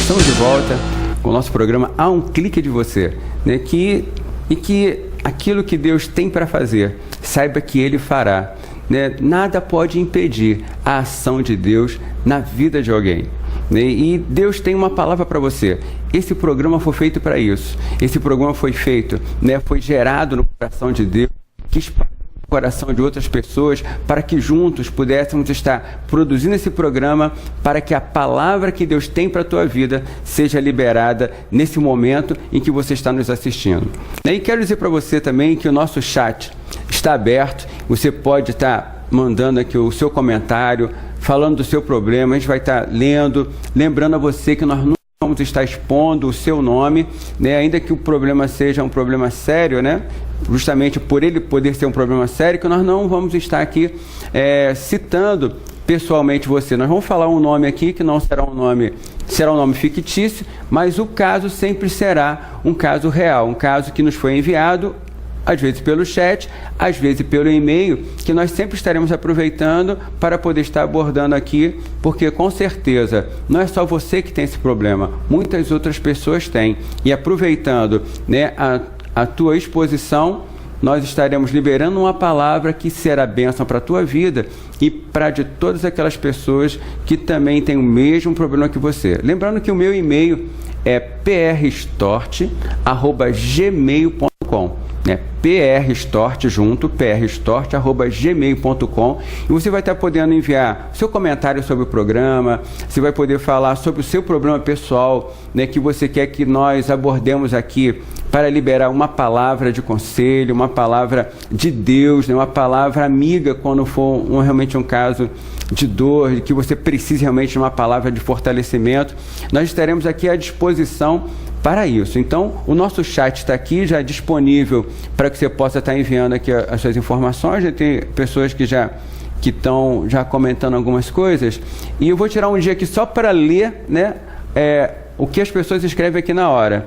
Estamos de volta com o nosso programa A um Clique de Você, né? Que aquilo que Deus tem para fazer, saiba que Ele fará, né? Nada pode impedir a ação de Deus na vida de alguém, né? E Deus tem uma palavra para você. Esse programa foi feito para isso. Esse programa foi feito, né? Foi gerado no coração de Deus, que espalhou no coração de outras pessoas, para que juntos pudéssemos estar produzindo esse programa, para que a palavra que Deus tem para a tua vida seja liberada nesse momento em que você está nos assistindo. E quero dizer para você também que o nosso chat está aberto. Você pode estar mandando aqui o seu comentário, falando do seu problema. A gente vai estar lendo, lembrando a você que nós não vamos estar expondo o seu nome, né? Ainda que o problema seja um problema sério, né? Justamente por ele poder ser um problema sério, que nós não vamos estar aqui citando pessoalmente você. Nós vamos falar um nome aqui que não será um nome, será um nome fictício, mas o caso sempre será um caso real, um caso que nos foi enviado, às vezes pelo chat, às vezes pelo e-mail, que nós sempre estaremos aproveitando para poder estar abordando aqui, porque com certeza não é só você que tem esse problema, muitas outras pessoas têm. E aproveitando, né, a tua exposição, nós estaremos liberando uma palavra que será bênção para a tua vida e para de todas aquelas pessoas que também têm o mesmo problema que você. Lembrando que o meu e-mail é prstort@gmail.com, né? prstort junto, prstort@gmail.com, e você vai estar podendo enviar seu comentário sobre o programa, você vai poder falar sobre o seu problema pessoal, né, que você quer que nós abordemos aqui, para liberar uma palavra de conselho, uma palavra de Deus, né, uma palavra amiga quando for realmente um caso de dor, de que você precise realmente de uma palavra de fortalecimento. Nós estaremos aqui à disposição para isso. Então, o nosso chat está aqui já disponível para que você possa estar enviando aqui as suas informações. Já tem pessoas que estão já comentando algumas coisas, e eu vou tirar um dia aqui só para ler, né, o que as pessoas escrevem aqui na hora.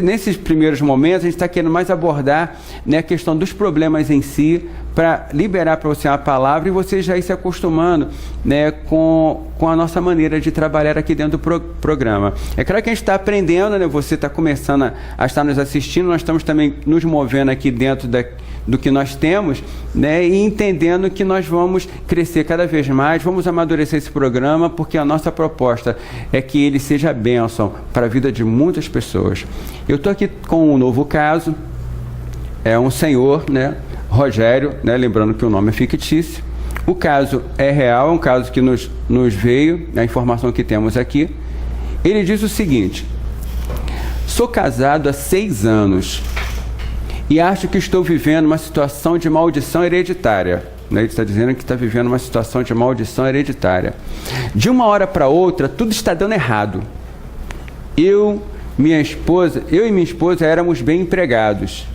Nesses primeiros momentos, a gente está querendo mais abordar, né, a questão dos problemas em si, para liberar para você uma palavra e você já ir se acostumando, né, com a nossa maneira de trabalhar aqui dentro do programa. É claro que a gente está aprendendo, né, você está começando a estar nos assistindo, nós estamos também nos movendo aqui dentro do que nós temos, né, e entendendo que nós vamos crescer cada vez mais, vamos amadurecer esse programa, porque a nossa proposta é que ele seja bênção para a vida de muitas pessoas. Eu estou aqui com um novo caso, é um senhor, né, Rogério, né, lembrando que o nome é fictício. O caso é real, é um caso que nos veio, a informação que temos aqui. Ele diz o seguinte: sou casado há 6 anos e acho que estou vivendo uma situação de maldição hereditária. Ele está dizendo que está vivendo uma situação de maldição hereditária. De uma hora para outra, tudo está dando errado. Eu e minha esposa éramos bem empregados.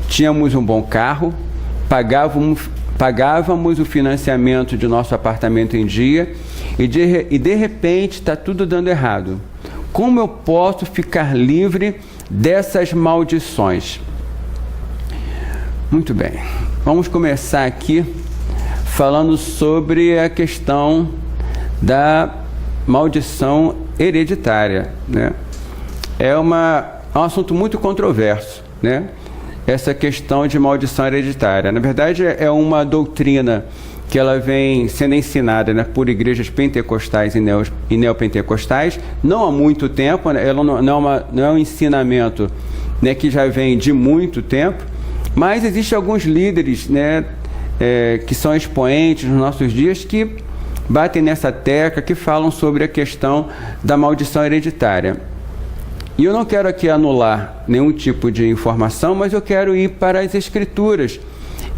Tínhamos um bom carro, pagávamos o financiamento de nosso apartamento em dia e de repente está tudo dando errado. Como eu posso ficar livre dessas maldições? Muito bem, vamos começar aqui falando sobre a questão da maldição hereditária, né? É um assunto muito controverso, né? Essa questão de maldição hereditária. Na verdade, é uma doutrina que ela vem sendo ensinada, né, por igrejas pentecostais e neopentecostais, não há muito tempo, né? Ela não é um ensinamento, né, que já vem de muito tempo, mas existem alguns líderes, né, que são expoentes nos nossos dias, que batem nessa tecla, que falam sobre a questão da maldição hereditária. E eu não quero aqui anular nenhum tipo de informação, mas eu quero ir para as Escrituras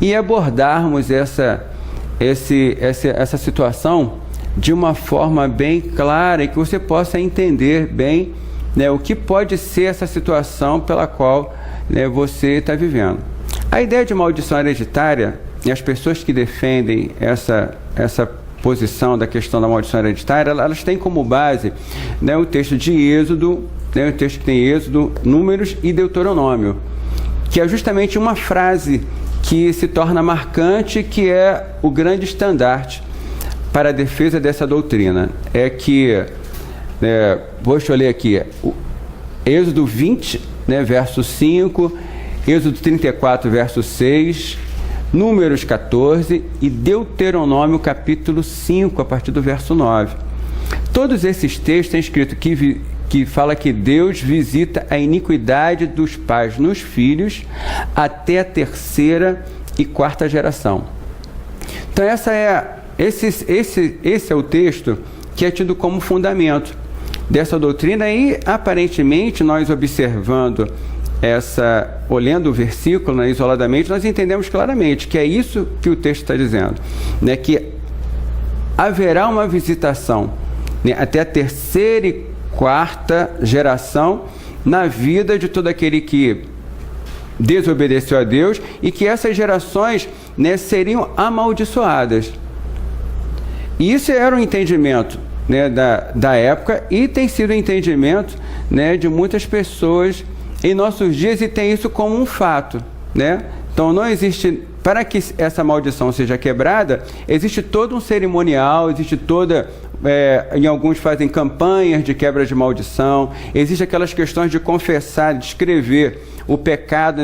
e abordarmos essa situação de uma forma bem clara e que você possa entender bem, né, o que pode ser essa situação pela qual, né, você está vivendo. A ideia de maldição hereditária, e as pessoas que defendem essa posição da questão da maldição hereditária, elas têm como base, né, o texto de Êxodo, né, o texto que tem Êxodo, Números e Deuteronômio, que é justamente uma frase que se torna marcante, que é o grande estandarte para a defesa dessa doutrina. É que Deixa eu ler aqui. Êxodo 20, verso 5, Êxodo 34, verso 6, Números 14 e Deuteronômio capítulo 5, a partir do verso 9. Todos esses textos têm escrito que fala que Deus visita a iniquidade dos pais nos filhos até a 3ª e 4ª geração. Então esse é o texto que é tido como fundamento dessa doutrina e, aparentemente, nós observando olhando o versículo isoladamente, nós entendemos claramente que é isso que o texto está dizendo, que haverá uma visitação até a 3ª e 4ª geração na vida de todo aquele que desobedeceu a Deus e que essas gerações seriam amaldiçoadas. E isso era um entendimento da época e tem sido o entendimento de muitas pessoas em nossos dias e tem isso como um fato. Então não existe, para que essa maldição seja quebrada, existe todo um cerimonial, existe toda... em alguns fazem campanhas de quebra de maldição, existe aquelas questões de confessar, de escrever o pecado,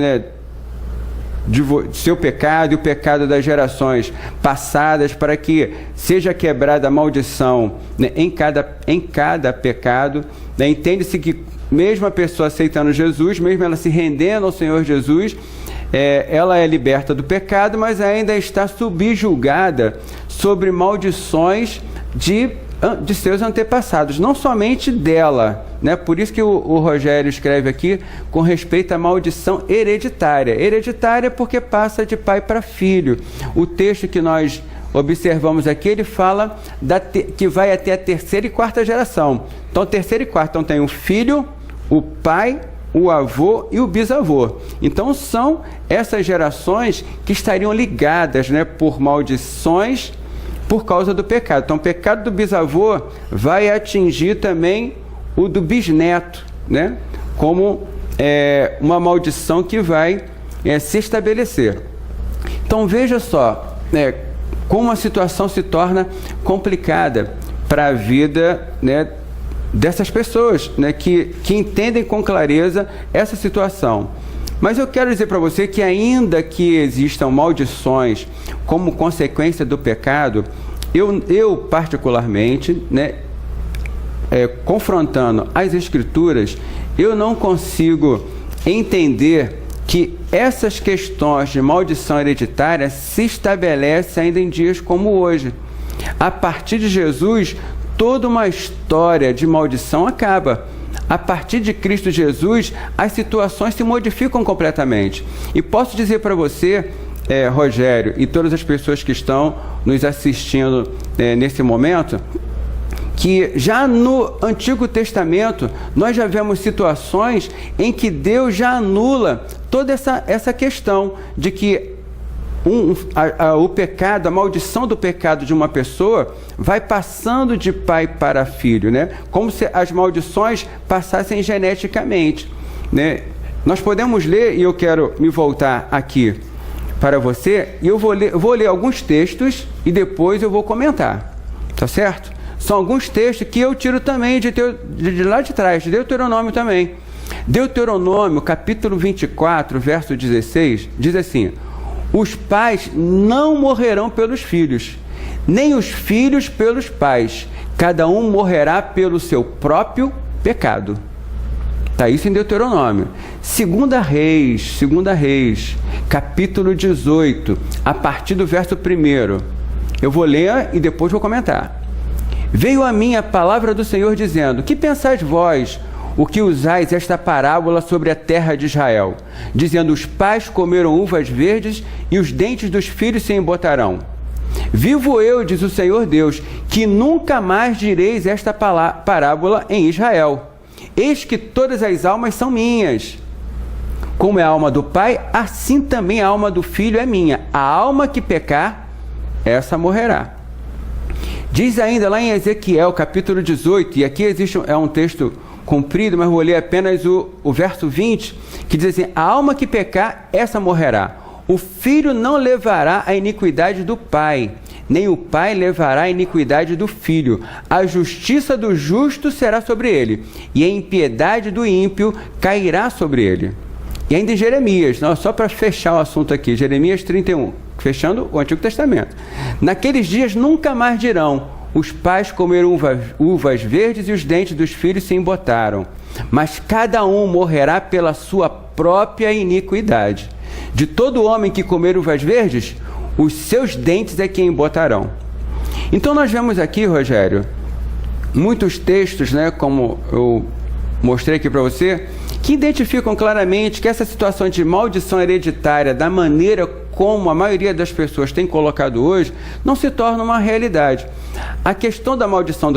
de seu pecado e o pecado das gerações passadas, para que seja quebrada a maldição em cada pecado. Entende-se que mesmo a pessoa aceitando Jesus, mesmo ela se rendendo ao Senhor Jesus, ela é liberta do pecado, mas ainda está subjugada sobre maldições de seus antepassados, não somente dela, Por isso que o Rogério escreve aqui com respeito à maldição hereditária. Hereditária porque passa de pai para filho. O texto que nós observamos aqui, ele fala que vai até a 3ª e 4ª geração. Então, 3ª e 4ª, então tem o filho, o pai, o avô e o bisavô. Então, são essas gerações que estariam ligadas, por maldições por causa do pecado. Então, o pecado do bisavô vai atingir também o do bisneto, como uma maldição que vai se estabelecer. Então, veja só como a situação se torna complicada para a vida dessas pessoas que entendem com clareza essa situação. Mas eu quero dizer para você que ainda que existam maldições como consequência do pecado, eu particularmente, confrontando as Escrituras, eu não consigo entender que essas questões de maldição hereditária se estabelecem ainda em dias como hoje. A partir de Jesus, toda uma história de maldição acaba. A partir de Cristo Jesus, as situações se modificam completamente. E posso dizer para você, Rogério, e todas as pessoas que estão nos assistindo nesse momento, que já no Antigo Testamento nós já vemos situações em que Deus já anula toda essa questão de que o pecado, a maldição do pecado de uma pessoa vai passando de pai para filho, como se as maldições passassem geneticamente, Nós podemos ler, e eu quero me voltar aqui para você, e eu vou ler alguns textos e depois eu vou comentar, tá certo? São alguns textos que eu tiro também de lá de trás, de Deuteronômio também. Deuteronômio, capítulo 24, verso 16, diz assim: os pais não morrerão pelos filhos, nem os filhos pelos pais. Cada um morrerá pelo seu próprio pecado. Está isso em Deuteronômio. Segunda Reis, capítulo 18, a partir do verso 1. Eu vou ler e depois vou comentar. Veio a mim a palavra do Senhor dizendo: que pensais vós, o que usais esta parábola sobre a terra de Israel, dizendo: os pais comeram uvas verdes e os dentes dos filhos se embotarão. Vivo eu, diz o Senhor Deus, que nunca mais direis esta parábola em Israel. Eis que todas as almas são minhas. Como é a alma do pai, assim também a alma do filho é minha. A alma que pecar, essa morrerá. Diz ainda lá em Ezequiel, capítulo 18, e aqui existe um texto comprido, mas vou ler apenas o verso 20, que diz assim: a alma que pecar, essa morrerá. O filho não levará a iniquidade do pai, nem o pai levará a iniquidade do filho. A justiça do justo será sobre ele, e a impiedade do ímpio cairá sobre ele. E ainda em Jeremias, só para fechar o assunto aqui, Jeremias 31, fechando o Antigo Testamento. Naqueles dias nunca mais dirão: os pais comeram uvas verdes e os dentes dos filhos se embotaram. Mas cada um morrerá pela sua própria iniquidade. De todo homem que comer uvas verdes, os seus dentes é que embotarão. Então nós vemos aqui, Rogério, muitos textos, né, como eu mostrei aqui para você, que identificam claramente que essa situação de maldição hereditária, da maneira como a maioria das pessoas tem colocado hoje, não se torna uma realidade. A questão da maldição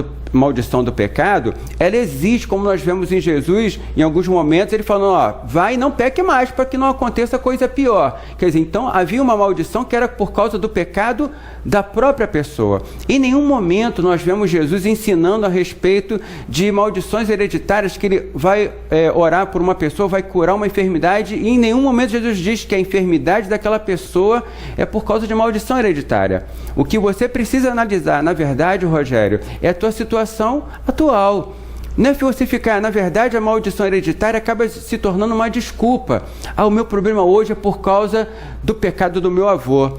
do pecado, ela existe, como nós vemos em Jesus, em alguns momentos, ele falando, vai e não peque mais, para que não aconteça coisa pior. Quer dizer, então havia uma maldição que era por causa do pecado da própria pessoa. Em nenhum momento nós vemos Jesus ensinando a respeito de maldições hereditárias, que ele vai orar por uma pessoa, vai curar uma enfermidade, e em nenhum momento Jesus diz que a enfermidade daquela pessoa é por causa de maldição hereditária. O que você precisa analisar, na verdade, Rogério, é a tua situação atual. Não é você ficar, na verdade, a maldição hereditária acaba se tornando uma desculpa. O meu problema hoje é por causa do pecado do meu avô.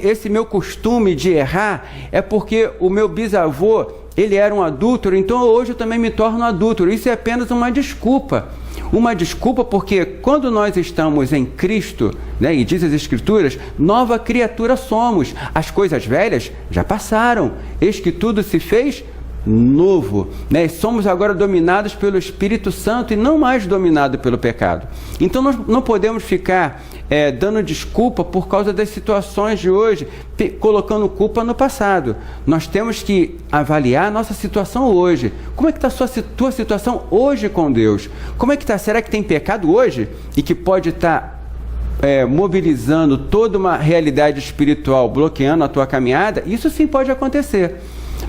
Esse meu costume de errar é porque o meu bisavô, ele era um adúltero, então hoje eu também me torno adúltero. Isso é apenas uma desculpa. Uma desculpa porque quando nós estamos em Cristo, né, e diz as Escrituras, nova criatura somos. As coisas velhas já passaram, eis que tudo se fez novo, né? Somos agora dominados pelo Espírito Santo e não mais dominados pelo pecado. Então nós não podemos ficar dando desculpa por causa das situações de hoje, colocando culpa no passado. Nós temos que avaliar a nossa situação hoje. Como é que está a tua situação hoje com Deus? Como é que está? Será que tem pecado hoje e que pode estar mobilizando toda uma realidade espiritual, bloqueando a tua caminhada? Isso sim pode acontecer,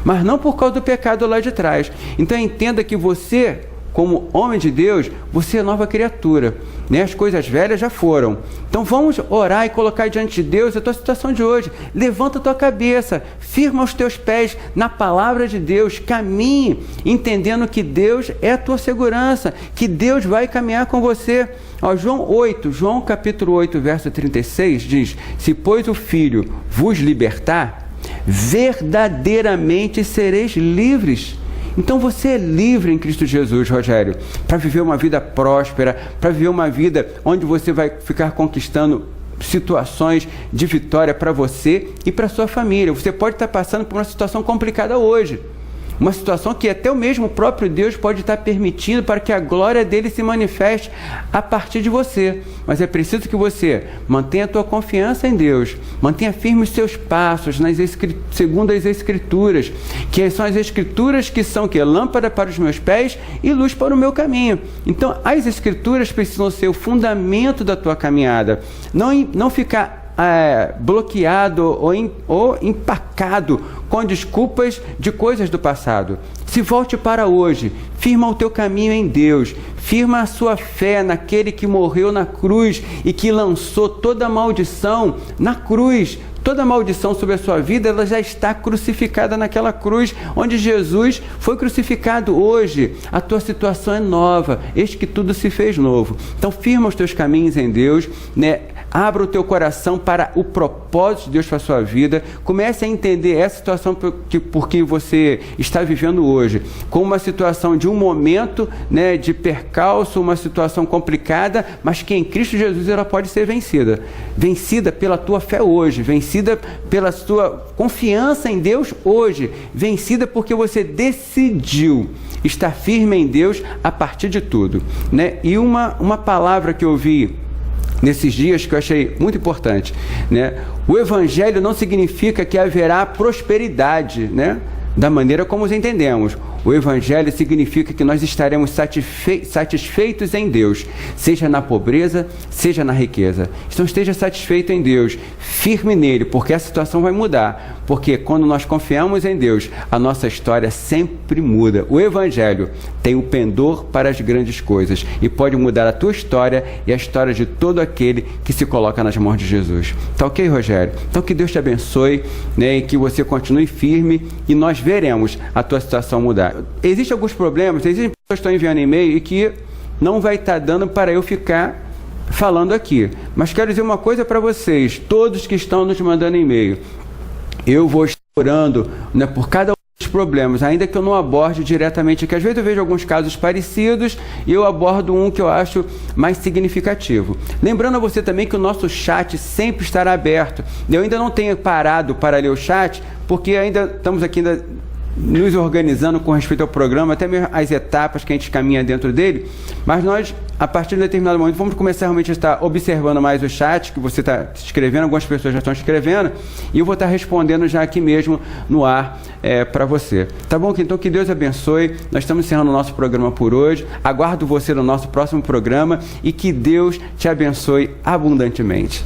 mas não por causa do pecado lá de trás. Então entenda que você, como homem de Deus, você é nova criatura, né? As coisas velhas já foram. Então vamos orar e colocar diante de Deus a tua situação de hoje. Levanta a tua cabeça, firma os teus pés na palavra de Deus, caminhe entendendo que Deus é a tua segurança, que Deus vai caminhar com você. João capítulo 8, verso 36 diz: se pois o Filho vos libertar, verdadeiramente sereis livres. Então você é livre em Cristo Jesus, Rogério, para viver uma vida próspera, para viver uma vida onde você vai ficar conquistando situações de vitória para você e para sua família. Você pode estar passando por uma situação complicada hoje, uma situação que até o mesmo próprio Deus pode estar permitindo para que a glória dele se manifeste a partir de você. Mas é preciso que você mantenha a tua confiança em Deus, mantenha firme os seus passos segundo as Escrituras, que são as Escrituras que são lâmpada para os meus pés e luz para o meu caminho. Então as Escrituras precisam ser o fundamento da tua caminhada, não ficar bloqueado ou empacado com desculpas de coisas do passado. Se volte para hoje, firma o teu caminho em Deus, firma a sua fé naquele que morreu na cruz e que lançou toda a maldição na cruz. Toda a maldição sobre a sua vida, ela já está crucificada naquela cruz onde Jesus foi crucificado. Hoje a tua situação é nova, eis que tudo se fez novo. Então firma os teus caminhos em Deus, né? Abra o teu coração para o propósito de Deus para a sua vida. Comece a entender essa situação por que você está vivendo hoje, como uma situação de um momento, né, de percalço, uma situação complicada, mas que em Cristo Jesus ela pode ser vencida. Vencida pela tua fé hoje, vencida pela tua confiança em Deus hoje, vencida porque você decidiu estar firme em Deus a partir de tudo, né? E uma palavra que eu ouvi nesses dias que eu achei muito importante, né? O evangelho não significa que haverá prosperidade, né, da maneira como os entendemos. O Evangelho significa que nós estaremos satisfeitos em Deus, seja na pobreza, seja na riqueza. Então esteja satisfeito em Deus, firme nele, porque a situação vai mudar. Porque quando nós confiamos em Deus, a nossa história sempre muda. O Evangelho tem o pendor para as grandes coisas e pode mudar a tua história e a história de todo aquele que se coloca nas mãos de Jesus. Tá ok, Rogério? Então que Deus te abençoe, né, e que você continue firme e nós veremos a tua situação mudar. Existem alguns problemas, existem pessoas que estão enviando e-mail e que não vai estar dando para eu ficar falando aqui. Mas quero dizer uma coisa para vocês, todos que estão nos mandando e-mail. Eu vou estar orando, né, por cada um dos problemas, ainda que eu não aborde diretamente aqui. Às vezes eu vejo alguns casos parecidos e eu abordo um que eu acho mais significativo. Lembrando a você também que o nosso chat sempre estará aberto. Eu ainda não tenho parado para ler o chat, porque ainda estamos aqui nos organizando com respeito ao programa, até mesmo as etapas que a gente caminha dentro dele, mas nós, a partir de determinado momento, vamos começar realmente a estar observando mais o chat, que você está escrevendo, algumas pessoas já estão escrevendo, e eu vou estar respondendo já aqui mesmo no ar para você. Tá bom? Então que Deus abençoe, nós estamos encerrando o nosso programa por hoje, aguardo você no nosso próximo programa e que Deus te abençoe abundantemente.